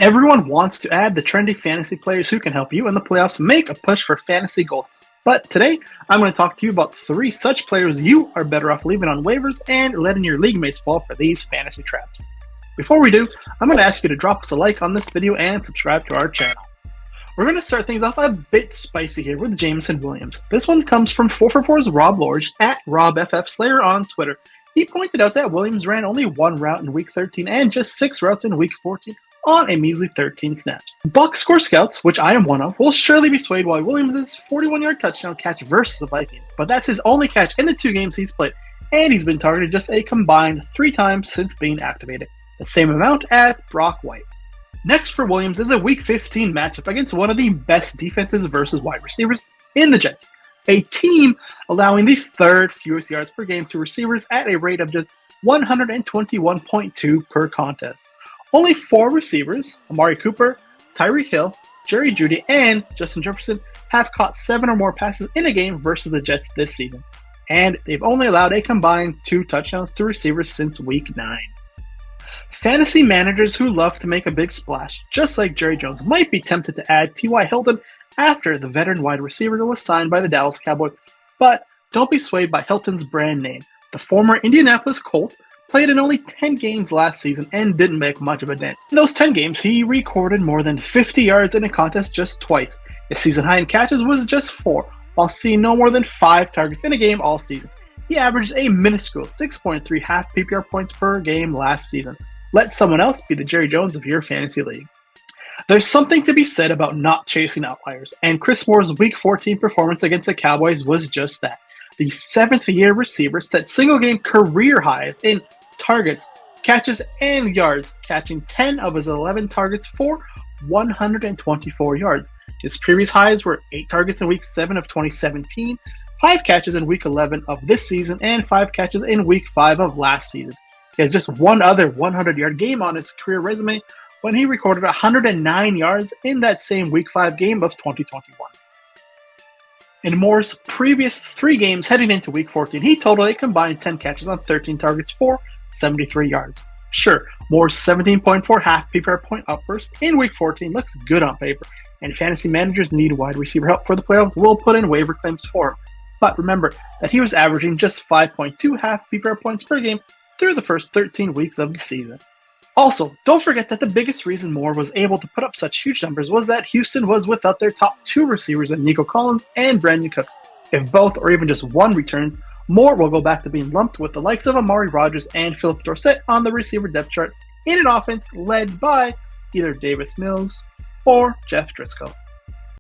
Everyone wants to add the trendy fantasy players who can help you in the playoffs make a push for fantasy gold. But today, I'm going to talk to you about 3 such players you are better off leaving on waivers and letting your league mates fall for these fantasy traps. Before we do, I'm going to ask you to drop us a like on this video and subscribe to our channel. We're going to start things off a bit spicy here with Jameson Williams. This one comes from 444's Rob Lorge at RobFFSlayer on Twitter. He pointed out that Williams ran only 1 route in Week 13 and just 6 routes in Week 14 on a measly 13 snaps. Box score scouts, which I am one of, will surely be swayed by Williams' 41-yard touchdown catch versus the Vikings, but that's his only catch in the 2 games he's played, and he's been targeted just a combined 3 times since being activated, the same amount as Brock White. Next for Williams is a Week 15 matchup against one of the best defenses versus wide receivers in the Jets, a team allowing the 3rd fewest yards per game to receivers at a rate of just 121.2 per contest. Only 4 receivers, Amari Cooper, Tyreek Hill, Jerry Jeudy, and Justin Jefferson, have caught 7 or more passes in a game versus the Jets this season, and they've only allowed a combined 2 touchdowns to receivers since Week 9. Fantasy managers who love to make a big splash, just like Jerry Jones, might be tempted to add T.Y. Hilton after the veteran wide receiver was signed by the Dallas Cowboys, but don't be swayed by Hilton's brand name. The former Indianapolis Colt played in only 10 games last season and didn't make much of a dent. In those 10 games, he recorded more than 50 yards in a contest just twice. His season high in catches was just 4, while seeing no more than 5 targets in a game all season. He averaged a minuscule 6.3 half PPR points per game last season. Let someone else be the Jerry Jones of your fantasy league. There's something to be said about not chasing outliers, and Chris Moore's Week 14 performance against the Cowboys was just that. The 7th-year receiver set single-game career highs in targets, catches, and yards, catching 10 of his 11 targets for 124 yards. His previous highs were 8 targets in Week 7 of 2017, 5 catches in Week 11 of this season, and 5 catches in Week 5 of last season. He has just one other 100-yard game on his career resume when he recorded 109 yards in that same Week 5 game of 2021. In Moore's previous 3 games heading into Week 14, he totaled a combined 10 catches on 13 targets for 73 yards. Sure, Moore's 17.4 half PPR point upburst in Week 14 looks good on paper, and fantasy managers need wide receiver help for the playoffs will put in waiver claims for him. But remember that he was averaging just 5.2 half PPR points per game through the first 13 weeks of the season. Also, don't forget that the biggest reason Moore was able to put up such huge numbers was that Houston was without their top 2 receivers in Nico Collins and Brandon Cooks. If both or even just one returns, Moore will go back to being lumped with the likes of Amari Rodgers and Philip Dorsett on the receiver depth chart in an offense led by either Davis Mills or Jeff Driscoll.